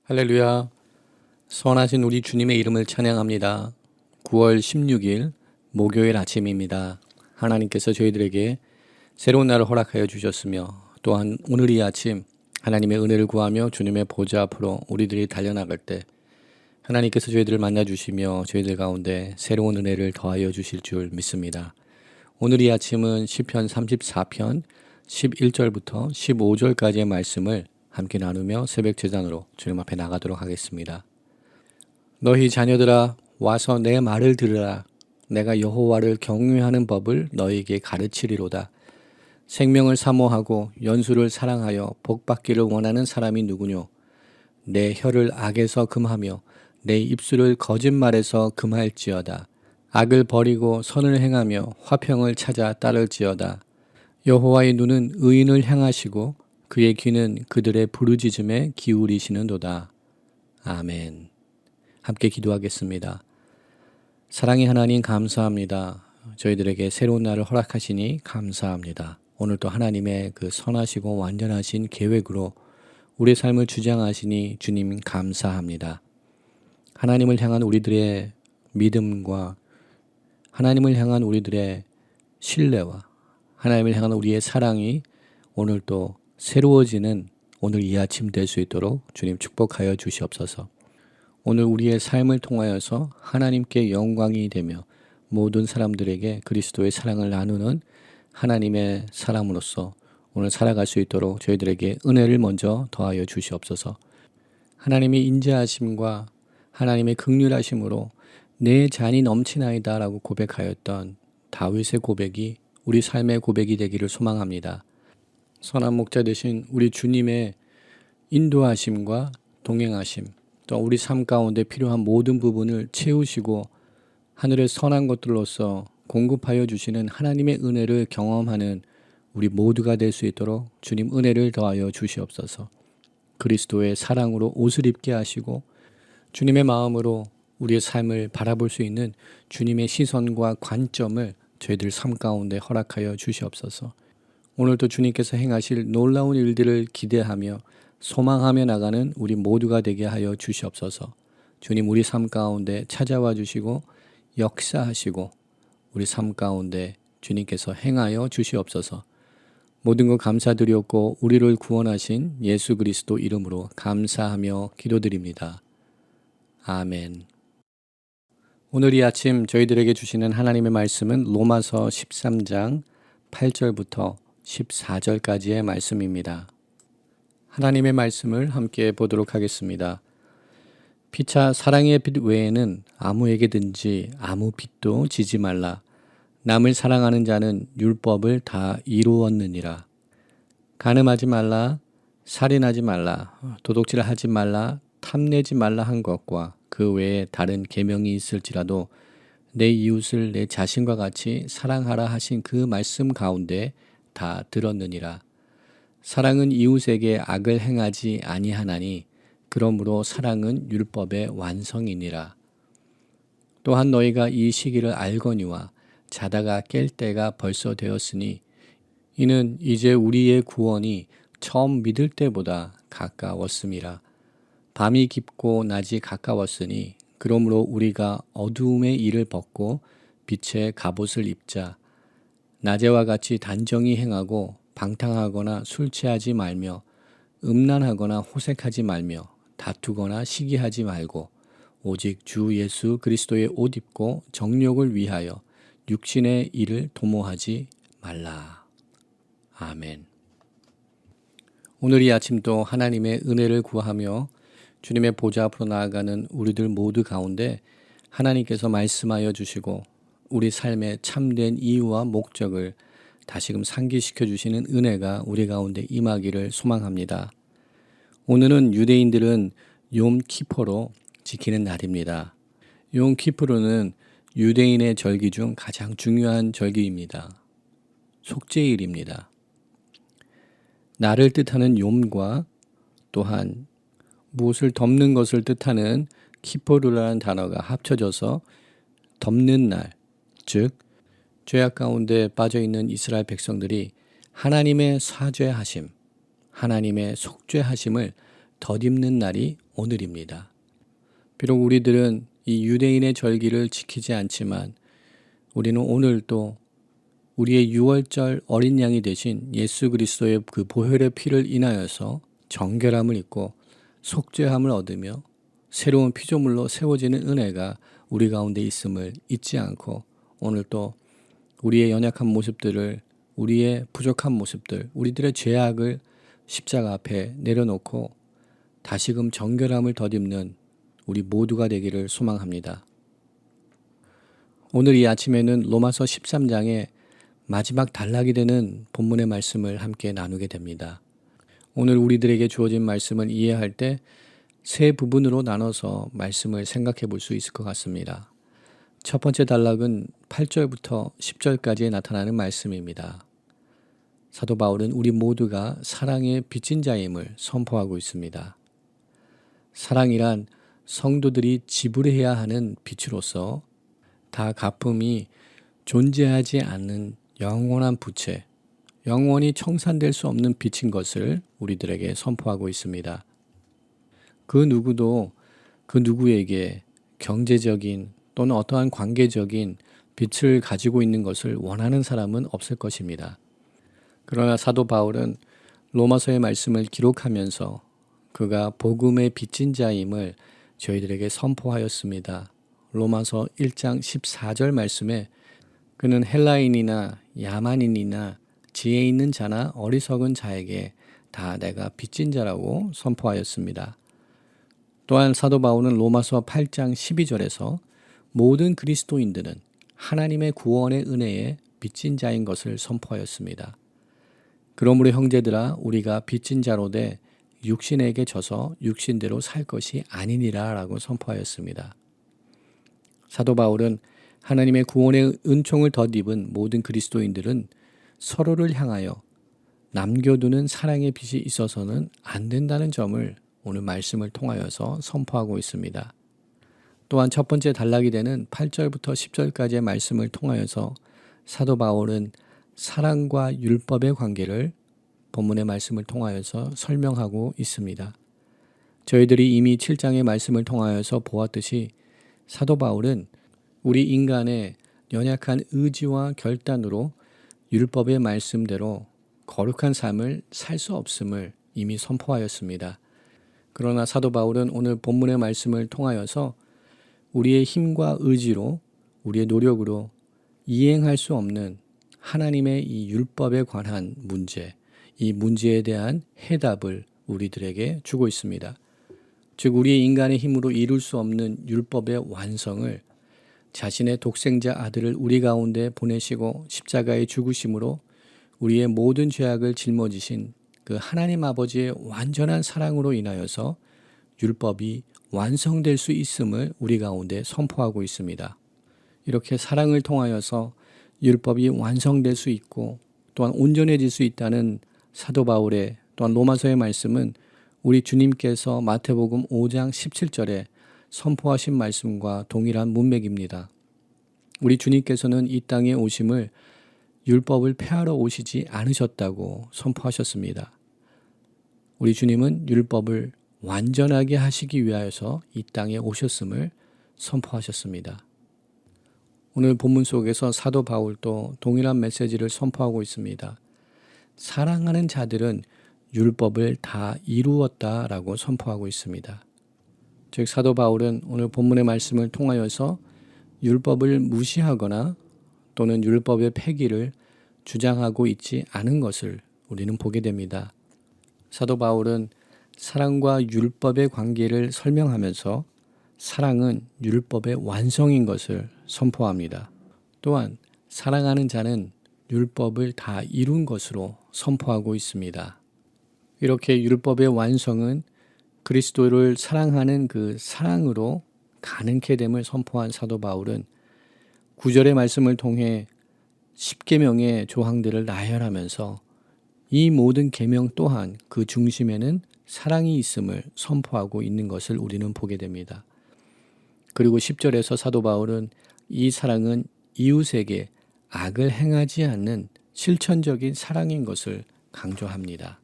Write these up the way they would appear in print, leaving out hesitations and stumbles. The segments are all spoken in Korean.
할렐루야. 선하신 우리 주님의 이름을 찬양합니다. 9월 16일 목요일 아침입니다. 하나님께서 저희들에게 새로운 날을 허락하여 주셨으며 또한 오늘 이 아침 하나님의 은혜를 구하며 주님의 보좌 앞으로 우리들이 달려나갈 때 하나님께서 저희들을 만나주시며 저희들 가운데 새로운 은혜를 더하여 주실 줄 믿습니다. 오늘 이 아침은 시편 34편 11절부터 15절까지의 말씀을 함께 나누며 새벽 제단으로 주님 앞에 나가도록 하겠습니다. 너희 자녀들아 와서 내 말을 들으라. 내가 여호와를 경외하는 법을 너희에게 가르치리로다. 생명을 사모하고 연수를 사랑하여 복받기를 원하는 사람이 누구뇨? 내 혀를 악에서 금하며 내 입술을 거짓말에서 금할지어다. 악을 버리고 선을 행하며 화평을 찾아 따를지어다. 여호와의 눈은 의인을 향하시고 그의 귀는 그들의 부르짖음에 기울이시는도다. 아멘. 함께 기도하겠습니다. 사랑의 하나님 감사합니다. 저희들에게 새로운 날을 허락하시니 감사합니다. 오늘도 하나님의 그 선하시고 완전하신 계획으로 우리의 삶을 주장하시니 주님 감사합니다. 하나님을 향한 우리들의 믿음과 하나님을 향한 우리들의 신뢰와 하나님을 향한 우리의 사랑이 오늘도 새로워지는 오늘 이 아침 될 수 있도록 주님 축복하여 주시옵소서. 오늘 우리의 삶을 통하여서 하나님께 영광이 되며 모든 사람들에게 그리스도의 사랑을 나누는 하나님의 사람으로서 오늘 살아갈 수 있도록 저희들에게 은혜를 먼저 더하여 주시옵소서. 하나님의 인자하심과 하나님의 긍휼하심으로 내 잔이 넘치나이다 라고 고백하였던 다윗의 고백이 우리 삶의 고백이 되기를 소망합니다. 선한 목자 되신 우리 주님의 인도하심과 동행하심, 또 우리 삶 가운데 필요한 모든 부분을 채우시고 하늘의 선한 것들로서 공급하여 주시는 하나님의 은혜를 경험하는 우리 모두가 될 수 있도록 주님 은혜를 더하여 주시옵소서. 그리스도의 사랑으로 옷을 입게 하시고 주님의 마음으로 우리의 삶을 바라볼 수 있는 주님의 시선과 관점을 저희들 삶 가운데 허락하여 주시옵소서. 오늘도 주님께서 행하실 놀라운 일들을 기대하며 소망하며 나가는 우리 모두가 되게 하여 주시옵소서. 주님 우리 삶 가운데 찾아와 주시고 역사하시고 우리 삶 가운데 주님께서 행하여 주시옵소서. 모든 것 감사드렸고 우리를 구원하신 예수 그리스도 이름으로 감사하며 기도드립니다. 아멘. 오늘 이 아침 저희들에게 주시는 하나님의 말씀은 로마서 13장 8절부터 14절까지의 말씀입니다. 하나님의 말씀을 함께 보도록 하겠습니다. 피차 사랑의 빛 외에는 아무에게든지 아무 빛도 지지 말라. 남을 사랑하는 자는 율법을 다 이루었느니라. 간음하지 말라, 살인하지 말라, 도둑질하지 말라, 탐내지 말라 한 것과 그 외에 다른 계명이 있을지라도 내 이웃을 내 자신과 같이 사랑하라 하신 그 말씀 가운데 다 들었느니라. 사랑은 이웃에게 악을 행하지 아니하나니 그러므로 사랑은 율법의 완성이니라. 또한 너희가 이 시기를 알거니와 자다가 깰 때가 벌써 되었으니 이는 이제 우리의 구원이 처음 믿을 때보다 가까웠음이라. 밤이 깊고 낮이 가까웠으니 그러므로 우리가 어두움의 일을 벗고 빛의 갑옷을 입자. 낮에와 같이 단정히 행하고 방탕하거나 술 취하지 말며 음란하거나 호색하지 말며 다투거나 시기하지 말고 오직 주 예수 그리스도의 옷 입고 정욕을 위하여 육신의 일을 도모하지 말라. 아멘. 오늘 이 아침도 하나님의 은혜를 구하며 주님의 보좌 앞으로 나아가는 우리들 모두 가운데 하나님께서 말씀하여 주시고 우리 삶의 참된 이유와 목적을 다시금 상기시켜 주시는 은혜가 우리 가운데 임하기를 소망합니다. 오늘은 유대인들은 욤 키포로 지키는 날입니다. 욤 키포로는 유대인의 절기 중 가장 중요한 절기입니다. 속죄일입니다. 날을 뜻하는 욤과 또한 무엇을 덮는 것을 뜻하는 키포르라는 단어가 합쳐져서 덮는 날, 즉 죄악 가운데 빠져있는 이스라엘 백성들이 하나님의 사죄하심, 하나님의 속죄하심을 덧입는 날이 오늘입니다. 비록 우리들은 이 유대인의 절기를 지키지 않지만 우리는 오늘도 우리의 유월절 어린 양이 되신 예수 그리스도의 그 보혈의 피를 인하여서 정결함을 입고 속죄함을 얻으며 새로운 피조물로 세워지는 은혜가 우리 가운데 있음을 잊지 않고 오늘 또 우리의 연약한 모습들을, 우리의 부족한 모습들, 우리들의 죄악을 십자가 앞에 내려놓고 다시금 정결함을 덧입는 우리 모두가 되기를 소망합니다. 오늘 이 아침에는 로마서 13장의 마지막 단락이 되는 본문의 말씀을 함께 나누게 됩니다. 오늘 우리들에게 주어진 말씀을 이해할 때 세 부분으로 나눠서 말씀을 생각해 볼 수 있을 것 같습니다. 첫 번째 단락은 8절부터 10절까지에 나타나는 말씀입니다. 사도 바울은 우리 모두가 사랑의 빚진 자임을 선포하고 있습니다. 사랑이란 성도들이 지불해야 하는 빚으로서 다 갚음이 존재하지 않는 영원한 부채, 영원히 청산될 수 없는 빚인 것을 우리들에게 선포하고 있습니다. 그 누구도 그 누구에게 경제적인 또는 어떠한 관계적인 빚을 가지고 있는 것을 원하는 사람은 없을 것입니다. 그러나 사도 바울은 로마서의 말씀을 기록하면서 그가 복음의 빚진 자임을 저희들에게 선포하였습니다. 로마서 1장 14절 말씀에 그는 헬라인이나 야만인이나 지혜 있는 자나 어리석은 자에게 다 내가 빚진 자라고 선포하였습니다. 또한 사도 바울은 로마서 8장 12절에서 모든 그리스도인들은 하나님의 구원의 은혜에 빚진 자인 것을 선포하였습니다. 그러므로 형제들아 우리가 빚진 자로 돼 육신에게 져서 육신대로 살 것이 아니니라 라고 선포하였습니다. 사도 바울은 하나님의 구원의 은총을 덧입은 모든 그리스도인들은 서로를 향하여 남겨두는 사랑의 빚이 있어서는 안 된다는 점을 오늘 말씀을 통하여서 선포하고 있습니다. 또한 첫 번째 단락이 되는 8절부터 10절까지의 말씀을 통하여서 사도 바울은 사랑과 율법의 관계를 본문의 말씀을 통하여서 설명하고 있습니다. 저희들이 이미 7장의 말씀을 통하여서 보았듯이 사도 바울은 우리 인간의 연약한 의지와 결단으로 율법의 말씀대로 거룩한 삶을 살 수 없음을 이미 선포하였습니다. 그러나 사도 바울은 오늘 본문의 말씀을 통하여서 우리의 힘과 의지로 우리의 노력으로 이행할 수 없는 하나님의 이 율법에 관한 문제, 이 문제에 대한 해답을 우리들에게 주고 있습니다. 즉 우리의 인간의 힘으로 이룰 수 없는 율법의 완성을 자신의 독생자 아들을 우리 가운데 보내시고 십자가에 죽으심으로 우리의 모든 죄악을 짊어지신 그 하나님 아버지의 완전한 사랑으로 인하여서 율법이 완성될 수 있음을 우리 가운데 선포하고 있습니다. 이렇게 사랑을 통하여서 율법이 완성될 수 있고 또한 온전해질 수 있다는 사도 바울의 또한 로마서의 말씀은 우리 주님께서 마태복음 5장 17절에 선포하신 말씀과 동일한 문맥입니다. 우리 주님께서는 이 땅에 오심을 율법을 폐하러 오시지 않으셨다고 선포하셨습니다. 우리 주님은 율법을 완전하게 하시기 위하여서 이 땅에 오셨음을 선포하셨습니다. 오늘 본문 속에서 사도 바울도 동일한 메시지를 선포하고 있습니다. 사랑하는 자들은 율법을 다 이루었다라고 선포하고 있습니다. 즉 사도 바울은 오늘 본문의 말씀을 통하여서 율법을 무시하거나 또는 율법의 폐기를 주장하고 있지 않은 것을 우리는 보게 됩니다. 사도 바울은 사랑과 율법의 관계를 설명하면서 사랑은 율법의 완성인 것을 선포합니다. 또한 사랑하는 자는 율법을 다 이룬 것으로 선포하고 있습니다. 이렇게 율법의 완성은 그리스도를 사랑하는 그 사랑으로 가능케 됨을 선포한 사도 바울은 9절의 말씀을 통해 10계명의 조항들을 나열하면서 이 모든 계명 또한 그 중심에는 사랑이 있음을 선포하고 있는 것을 우리는 보게 됩니다. 그리고 10절에서 사도 바울은 이 사랑은 이웃에게 악을 행하지 않는 실천적인 사랑인 것을 강조합니다.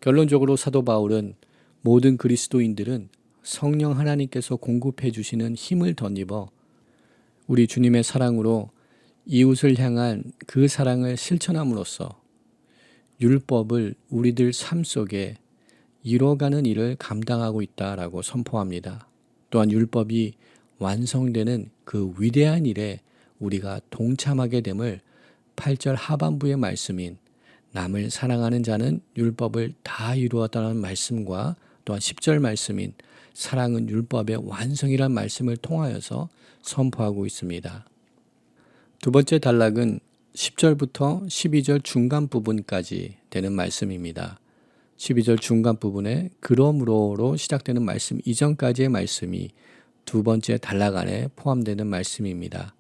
결론적으로 사도 바울은 모든 그리스도인들은 성령 하나님께서 공급해 주시는 힘을 덧입어 우리 주님의 사랑으로 이웃을 향한 그 사랑을 실천함으로써 율법을 우리들 삶 속에 이뤄가는 일을 감당하고 있다라고 선포합니다. 또한 율법이 완성되는 그 위대한 일에 우리가 동참하게 됨을 8절 하반부의 말씀인 남을 사랑하는 자는 율법을 다 이루었다는 말씀과 또한 10절 말씀인 사랑은 율법의 완성이란 말씀을 통하여서 선포하고 있습니다. 두 번째 단락은 10절부터 12절 중간 부분까지 되는 말씀입니다. 12절 중간 부분에 그러므로로 시작되는 말씀 이전까지의 말씀이 두 번째 단락 안에 포함되는 말씀입니다.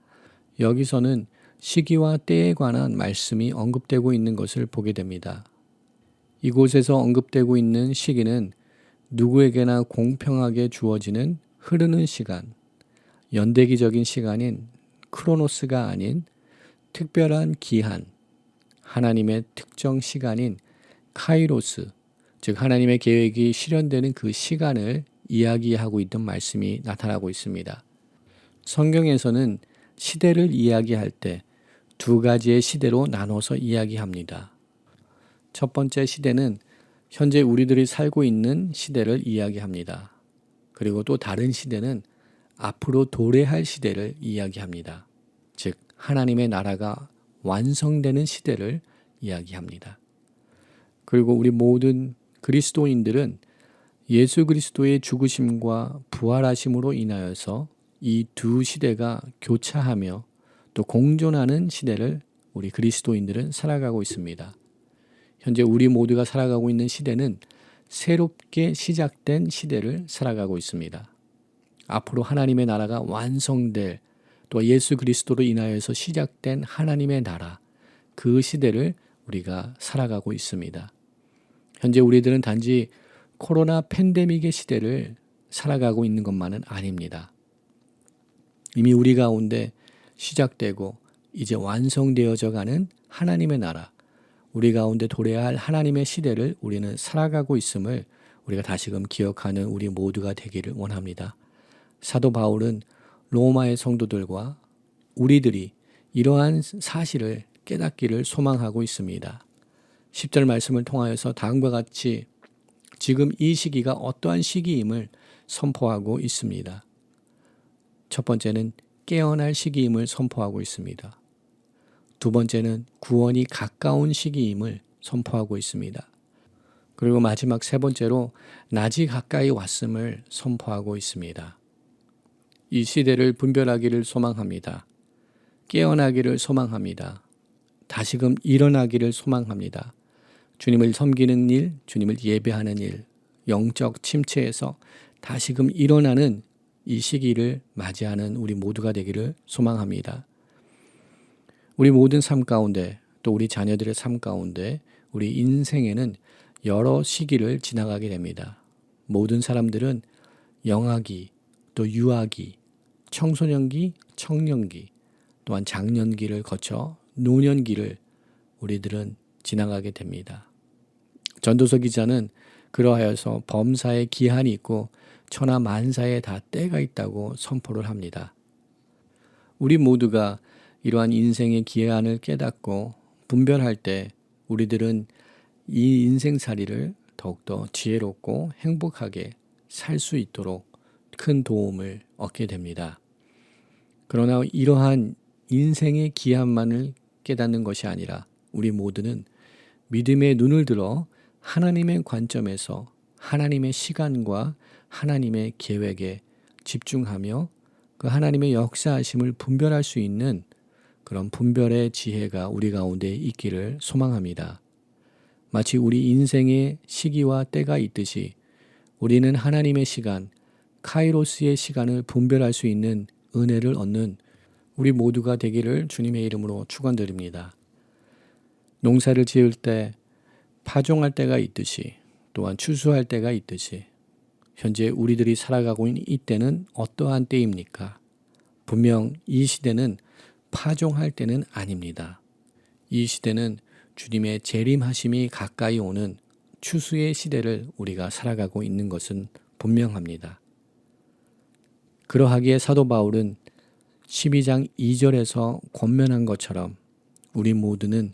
여기서는 시기와 때에 관한 말씀이 언급되고 있는 것을 보게 됩니다. 이곳에서 언급되고 있는 시기는 누구에게나 공평하게 주어지는 흐르는 시간, 연대기적인 시간인 크로노스가 아닌 특별한 기한, 하나님의 특정 시간인 카이로스, 즉 하나님의 계획이 실현되는 그 시간을 이야기하고 있던 말씀이 나타나고 있습니다. 성경에서는 시대를 이야기할 때 두 가지의 시대로 나눠서 이야기합니다. 첫 번째 시대는 현재 우리들이 살고 있는 시대를 이야기합니다. 그리고 또 다른 시대는 앞으로 도래할 시대를 이야기합니다. 즉 하나님의 나라가 완성되는 시대를 이야기합니다. 그리고 우리 모든 그리스도인들은 예수 그리스도의 죽으심과 부활하심으로 인하여서 이 두 시대가 교차하며 또 공존하는 시대를 우리 그리스도인들은 살아가고 있습니다. 현재 우리 모두가 살아가고 있는 시대는 새롭게 시작된 시대를 살아가고 있습니다. 앞으로 하나님의 나라가 완성될 또 예수 그리스도로 인하여서 시작된 하나님의 나라, 그 시대를 우리가 살아가고 있습니다. 현재 우리들은 단지 코로나 팬데믹의 시대를 살아가고 있는 것만은 아닙니다. 이미 우리 가운데 시작되고 이제 완성되어져 가는 하나님의 나라, 우리 가운데 도래할 하나님의 시대를 우리는 살아가고 있음을 우리가 다시금 기억하는 우리 모두가 되기를 원합니다. 사도 바울은 로마의 성도들과 우리들이 이러한 사실을 깨닫기를 소망하고 있습니다. 10절 말씀을 통하여서 다음과 같이 지금 이 시기가 어떠한 시기임을 선포하고 있습니다. 첫 번째는 깨어날 시기임을 선포하고 있습니다. 두 번째는 구원이 가까운 시기임을 선포하고 있습니다. 그리고 마지막 세 번째로 낮이 가까이 왔음을 선포하고 있습니다. 이 시대를 분별하기를 소망합니다. 깨어나기를 소망합니다. 다시금 일어나기를 소망합니다. 주님을 섬기는 일, 주님을 예배하는 일, 영적 침체에서 다시금 일어나는 이 시기를 맞이하는 우리 모두가 되기를 소망합니다. 우리 모든 삶 가운데 또 우리 자녀들의 삶 가운데 우리 인생에는 여러 시기를 지나가게 됩니다. 모든 사람들은 영아기, 또 유아기, 청소년기, 청년기, 또한 장년기를 거쳐 노년기를 우리들은 지나가게 됩니다. 전도서 기자는 그러하여서 범사에 기한이 있고 천하 만사에 다 때가 있다고 선포를 합니다. 우리 모두가 이러한 인생의 기한을 깨닫고 분별할 때 우리들은 이 인생살이를 더욱더 지혜롭고 행복하게 살 수 있도록 큰 도움을 얻게 됩니다. 그러나 이러한 인생의 기한만을 깨닫는 것이 아니라 우리 모두는 믿음의 눈을 들어 하나님의 관점에서 하나님의 시간과 하나님의 계획에 집중하며 그 하나님의 역사하심을 분별할 수 있는 그런 분별의 지혜가 우리 가운데 있기를 소망합니다. 마치 우리 인생의 시기와 때가 있듯이 우리는 하나님의 시간, 카이로스의 시간을 분별할 수 있는 은혜를 얻는 우리 모두가 되기를 주님의 이름으로 축원드립니다. 농사를 지을 때 파종할 때가 있듯이 또한 추수할 때가 있듯이 현재 우리들이 살아가고 있는 이 때는 어떠한 때입니까? 분명 이 시대는 파종할 때는 아닙니다. 이 시대는 주님의 재림하심이 가까이 오는 추수의 시대를 우리가 살아가고 있는 것은 분명합니다. 그러하기에 사도 바울은 12장 2절에서 권면한 것처럼 우리 모두는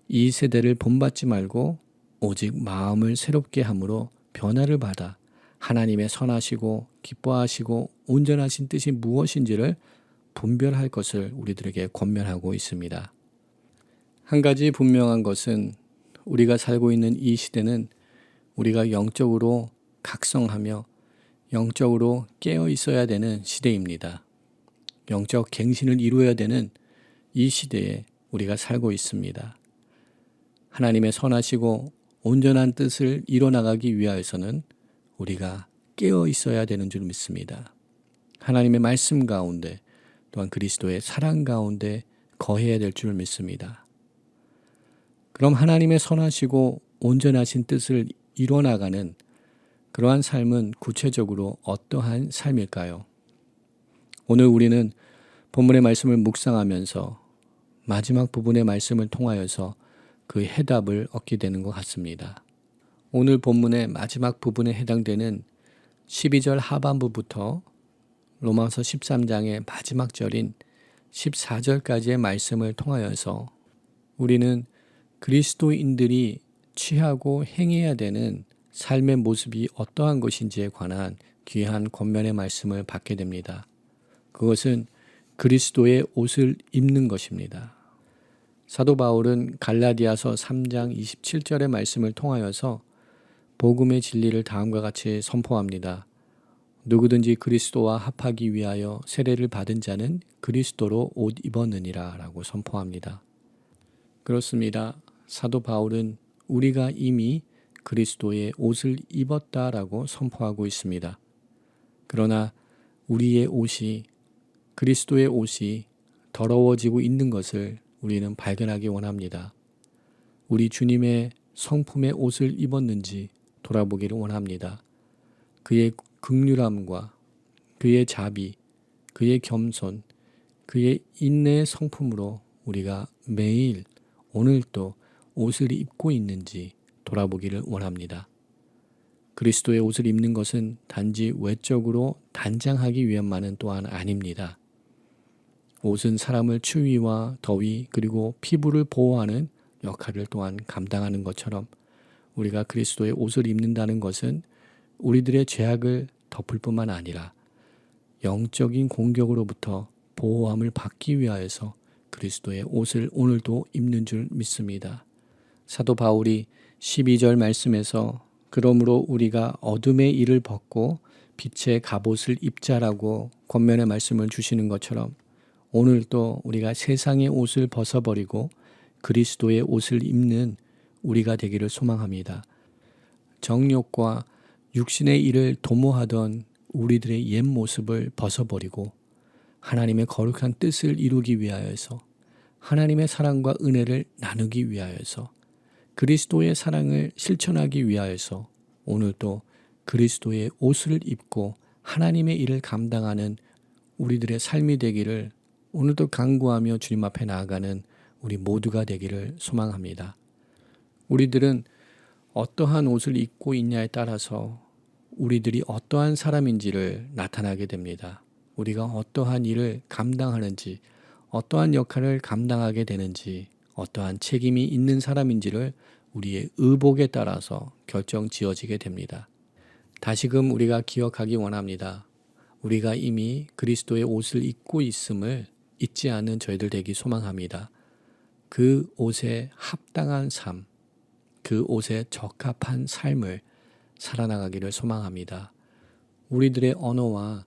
이 세대를 본받지 말고 오직 마음을 새롭게 함으로 변화를 받아 하나님의 선하시고 기뻐하시고 온전하신 뜻이 무엇인지를 분별할 것을 우리들에게 권면하고 있습니다. 한 가지 분명한 것은 우리가 살고 있는 이 시대는 우리가 영적으로 각성하며 영적으로 깨어 있어야 되는 시대입니다. 영적 갱신을 이루어야 되는 이 시대에 우리가 살고 있습니다. 하나님의 선하시고 온전한 뜻을 이뤄나가기 위하여서는 우리가 깨어 있어야 되는 줄 믿습니다. 하나님의 말씀 가운데 또한 그리스도의 사랑 가운데 거해야 될 줄 믿습니다. 그럼 하나님의 선하시고 온전하신 뜻을 이뤄나가는 그러한 삶은 구체적으로 어떠한 삶일까요? 오늘 우리는 본문의 말씀을 묵상하면서 마지막 부분의 말씀을 통하여서 그 해답을 얻게 되는 것 같습니다. 오늘 본문의 마지막 부분에 해당되는 12절 하반부부터 로마서 13장의 마지막 절인 14절까지의 말씀을 통하여서 우리는 그리스도인들이 취하고 행해야 되는 삶의 모습이 어떠한 것인지에 관한 귀한 권면의 말씀을 받게 됩니다. 그것은 그리스도의 옷을 입는 것입니다. 사도 바울은 갈라디아서 3장 27절의 말씀을 통하여서 복음의 진리를 다음과 같이 선포합니다. 누구든지 그리스도와 합하기 위하여 세례를 받은 자는 그리스도로 옷 입었느니라 라고 선포합니다. 그렇습니다. 사도 바울은 우리가 이미 그리스도의 옷을 입었다라고 선포하고 있습니다. 그러나 우리의 옷이 그리스도의 옷이 더러워지고 있는 것을 우리는 발견하기 원합니다. 우리 주님의 성품의 옷을 입었는지 돌아보기를 원합니다. 그의 긍휼함과 그의 자비, 그의 겸손, 그의 인내의 성품으로 우리가 매일 오늘도 옷을 입고 있는지 돌아보기를 원합니다. 그리스도의 옷을 입는 것은 단지 외적으로 단장하기 위함만은 또한 아닙니다. 옷은 사람을 추위와 더위 그리고 피부를 보호하는 역할을 또한 감당하는 것처럼 우리가 그리스도의 옷을 입는다는 것은 우리들의 죄악을 덮을 뿐만 아니라 영적인 공격으로부터 보호함을 받기 위하여서 그리스도의 옷을 오늘도 입는 줄 믿습니다. 사도 바울이 12절 말씀에서 그러므로 우리가 어둠의 일을 벗고 빛의 갑옷을 입자라고 권면의 말씀을 주시는 것처럼 오늘도 우리가 세상의 옷을 벗어버리고 그리스도의 옷을 입는 우리가 되기를 소망합니다. 정욕과 육신의 일을 도모하던 우리들의 옛 모습을 벗어버리고 하나님의 거룩한 뜻을 이루기 위하여서 하나님의 사랑과 은혜를 나누기 위하여서 그리스도의 사랑을 실천하기 위하여서 오늘도 그리스도의 옷을 입고 하나님의 일을 감당하는 우리들의 삶이 되기를 오늘도 간구하며 주님 앞에 나아가는 우리 모두가 되기를 소망합니다. 우리들은 어떠한 옷을 입고 있냐에 따라서 우리들이 어떠한 사람인지를 나타나게 됩니다. 우리가 어떠한 일을 감당하는지, 어떠한 역할을 감당하게 되는지, 어떠한 책임이 있는 사람인지를 우리의 의복에 따라서 결정 지어지게 됩니다. 다시금 우리가 기억하기 원합니다. 우리가 이미 그리스도의 옷을 입고 있음을 잊지 않는 저희들 되기 소망합니다. 그 옷에 합당한 삶, 그 옷에 적합한 삶을 살아나가기를 소망합니다. 우리들의 언어와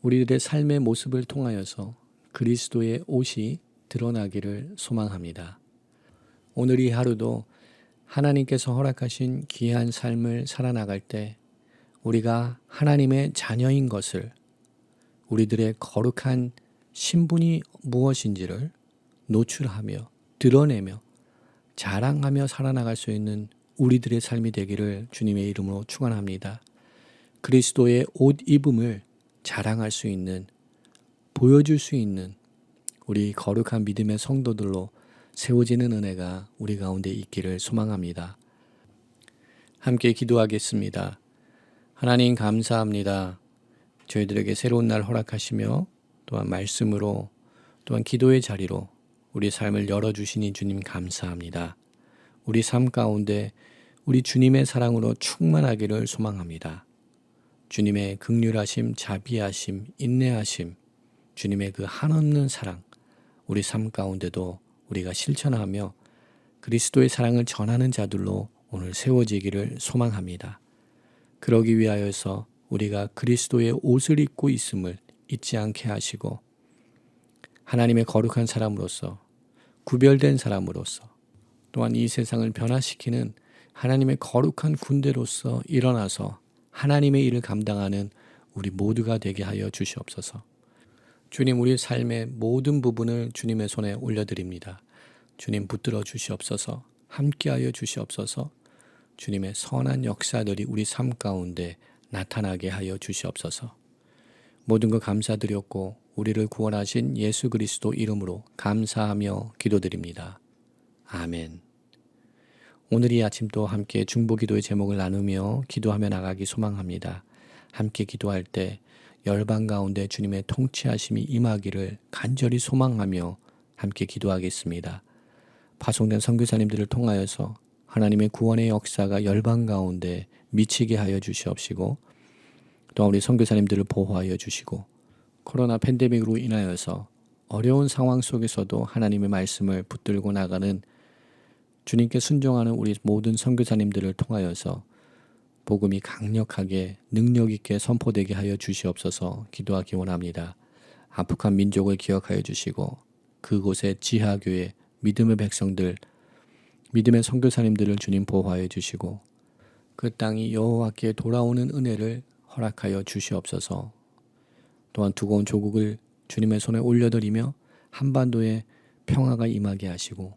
우리들의 삶의 모습을 통하여서 그리스도의 옷이 드러나기를 소망합니다. 오늘 이 하루도 하나님께서 허락하신 귀한 삶을 살아나갈 때 우리가 하나님의 자녀인 것을 우리들의 거룩한 신분이 무엇인지를 노출하며 드러내며 자랑하며 살아나갈 수 있는 우리들의 삶이 되기를 주님의 이름으로 축원합니다. 그리스도의 옷 입음을 자랑할 수 있는, 보여줄 수 있는 우리 거룩한 믿음의 성도들로 세워지는 은혜가 우리 가운데 있기를 소망합니다. 함께 기도하겠습니다. 하나님 감사합니다. 저희들에게 새로운 날 허락하시며 또한 말씀으로 또한 기도의 자리로 우리 삶을 열어주시니 주님 감사합니다. 우리 삶 가운데 우리 주님의 사랑으로 충만하기를 소망합니다. 주님의 긍휼하심, 자비하심, 인내하심, 주님의 그 한없는 사랑, 우리 삶 가운데도 우리가 실천하며 그리스도의 사랑을 전하는 자들로 오늘 세워지기를 소망합니다. 그러기 위하여서 우리가 그리스도의 옷을 입고 있음을 잊지 않게 하시고 하나님의 거룩한 사람으로서 구별된 사람으로서 또한 이 세상을 변화시키는 하나님의 거룩한 군대로서 일어나서 하나님의 일을 감당하는 우리 모두가 되게 하여 주시옵소서. 주님, 우리 삶의 모든 부분을 주님의 손에 올려드립니다. 주님 붙들어 주시옵소서. 함께하여 주시옵소서. 주님의 선한 역사들이 우리 삶 가운데 나타나게 하여 주시옵소서. 모든 것 감사드렸고 우리를 구원하신 예수 그리스도 이름으로 감사하며 기도드립니다. 아멘. 오늘 이 아침도 함께 중보기도의 제목을 나누며 기도하며 나가기 소망합니다. 함께 기도할 때 열방 가운데 주님의 통치하심이 임하기를 간절히 소망하며 함께 기도하겠습니다. 파송된 선교사님들을 통하여서 하나님의 구원의 역사가 열방 가운데 미치게 하여 주시옵시고 또한 우리 선교사님들을 보호하여 주시고 코로나 팬데믹으로 인하여서 어려운 상황 속에서도 하나님의 말씀을 붙들고 나가는 주님께 순종하는 우리 모든 선교사님들을 통하여서 복음이 강력하게 능력 있게 선포되게 하여 주시옵소서 기도하기 원합니다. 아프간 민족을 기억하여 주시고 그곳의 지하교회 믿음의 백성들 믿음의 선교사님들을 주님 보호하여 주시고 그 땅이 여호와께 돌아오는 은혜를 허락하여 주시옵소서. 또한 두고온 조국을 주님의 손에 올려드리며 한반도에 평화가 임하게 하시고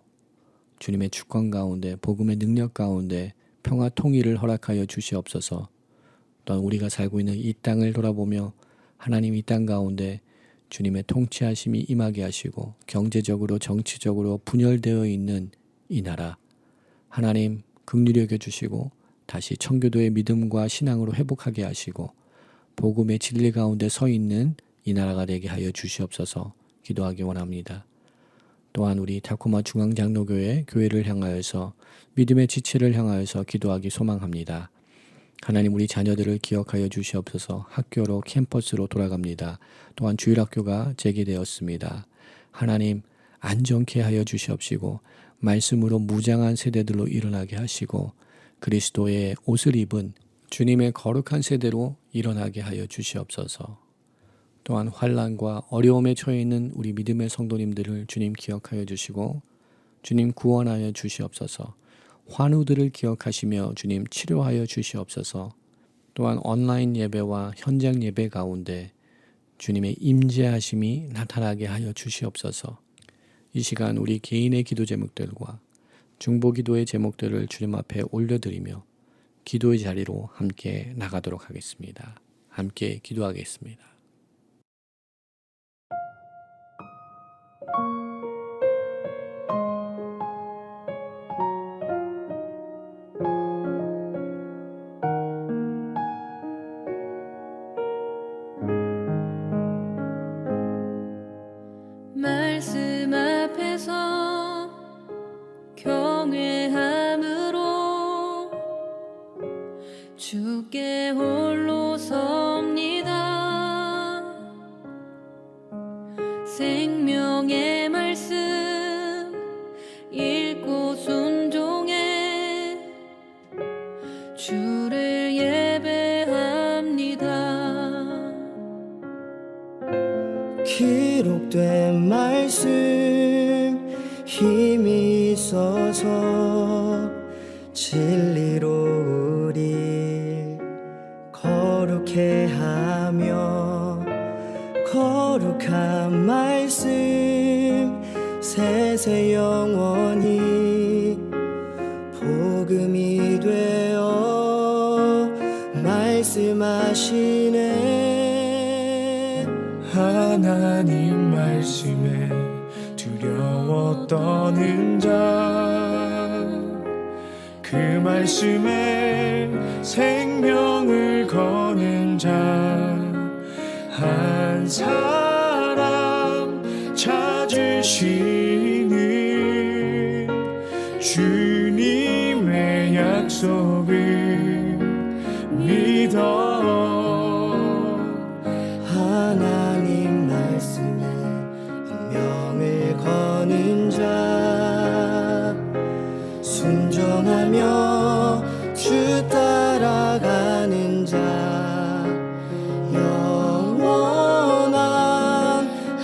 주님의 주권 가운데 복음의 능력 가운데 평화 통일을 허락하여 주시옵소서. 또한 우리가 살고 있는 이 땅을 돌아보며 하나님 이 땅 가운데 주님의 통치하심이 임하게 하시고 경제적으로 정치적으로 분열되어 있는 이 나라 하나님 긍휼히 여겨주시고 다시 청교도의 믿음과 신앙으로 회복하게 하시고 복음의 진리 가운데 서 있는 이 나라가 되게 하여 주시옵소서 기도하기 원합니다. 또한 우리 타코마 중앙장로교회 교회를 향하여서 믿음의 지체를 향하여서 기도하기 소망합니다. 하나님 우리 자녀들을 기억하여 주시옵소서. 학교로 캠퍼스로 돌아갑니다. 또한 주일학교가 재개되었습니다. 하나님 안전케 하여 주시옵시고 말씀으로 무장한 세대들로 일어나게 하시고 그리스도의 옷을 입은 주님의 거룩한 세대로 일어나게 하여 주시옵소서. 또한 환난과 어려움에 처해 있는 우리 믿음의 성도님들을 주님 기억하여 주시고 주님 구원하여 주시옵소서. 환우들을 기억하시며 주님 치료하여 주시옵소서. 또한 온라인 예배와 현장 예배 가운데 주님의 임재하심이 나타나게 하여 주시옵소서. 이 시간 우리 개인의 기도 제목들과 중보기도의 제목들을 주님 앞에 올려드리며 기도의 자리로 함께 나가도록 하겠습니다. 함께 기도하겠습니다. 말씀 앞에서 경외함으로 주께 홀로 섭니다. 생명의 말씀 읽고 순종해 주를 예배합니다. 기록된 말씀 힘이 있어서 진리로 우리 거룩해 하며 거룩한 말씀 세세 영원히 복음이 되어 말씀하시네. 하나님 말씀에 두려워 떠는 자 그 그 말씀에 생명을 거는 자 한 사람 찾으시는 주님의 약속을 믿어 하나님 말씀에 운명을 거는 자 순종하며 주 따라가는 자 영원한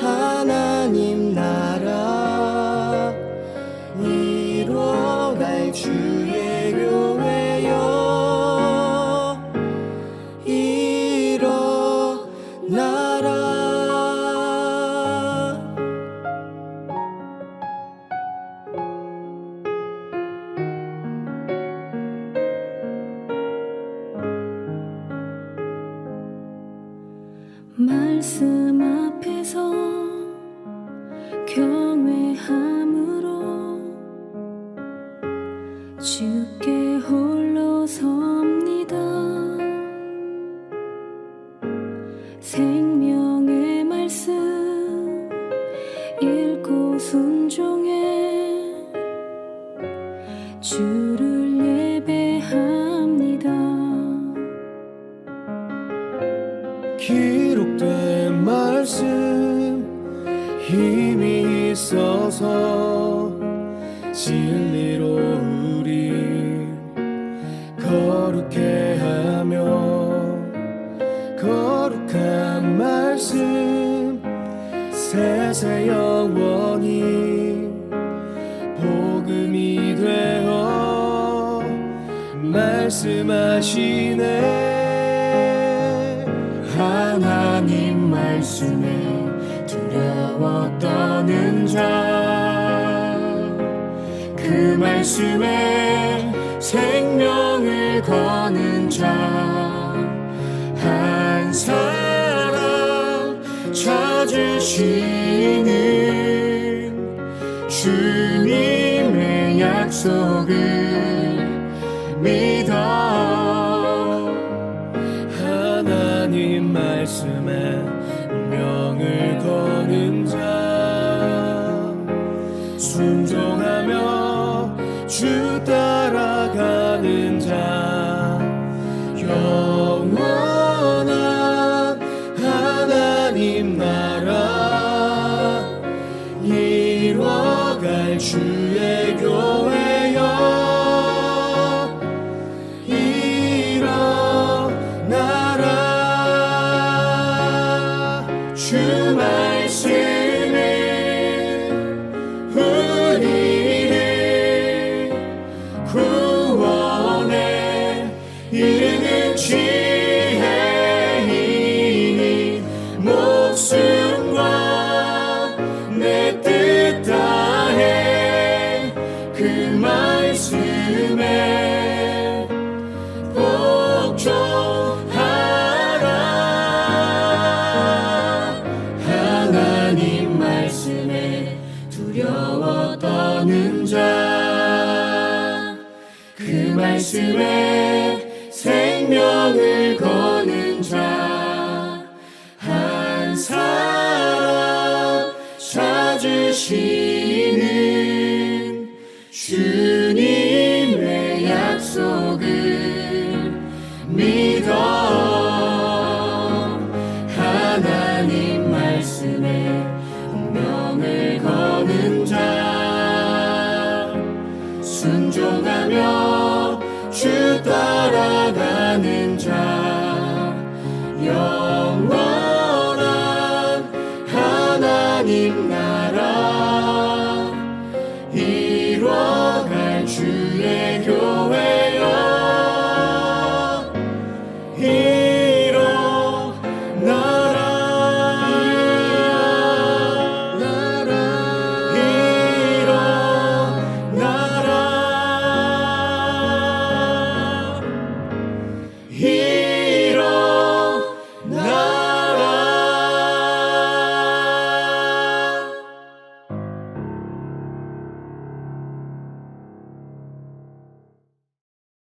하나님 나라 이뤄갈 주의 교회여 일어나라. 말씀 앞에서 경외함으로 주께 홀로 섭니다. 생명의 말씀 읽고 순종해 주를 예배합니다. 기록된 말씀 힘이 있어서 진리로 우리 거룩해 하며 거룩한 말씀 세세 영원히 복음이 되어 말씀하시네. 하나님 말씀에 두려워 떠는 자 그 말씀에 생명을 거는 자 한 사람 찾으시는 주님의 약속을 믿어 하나님 말씀에 운명을 거는 자 순종하며 주 따라가는 자 영원한 하나님 나라 이뤄갈 주의 교회여 일어나라. 주 말씀은 우리를 구원에 이르는 지혜이니 목숨과 내 뜻 다해 그 말씀에 복종하라. 하나님 말씀에 두려워 떠는 자 그 말씀에 생명을 거는 자 한 사람 찾으시는 주님의 약속을 믿어 하나님 말씀에 운명을 거는 자 순종하며 주 따라가는 자 영원한 하나님 나라 이뤄갈 주의 교회여 일어나라.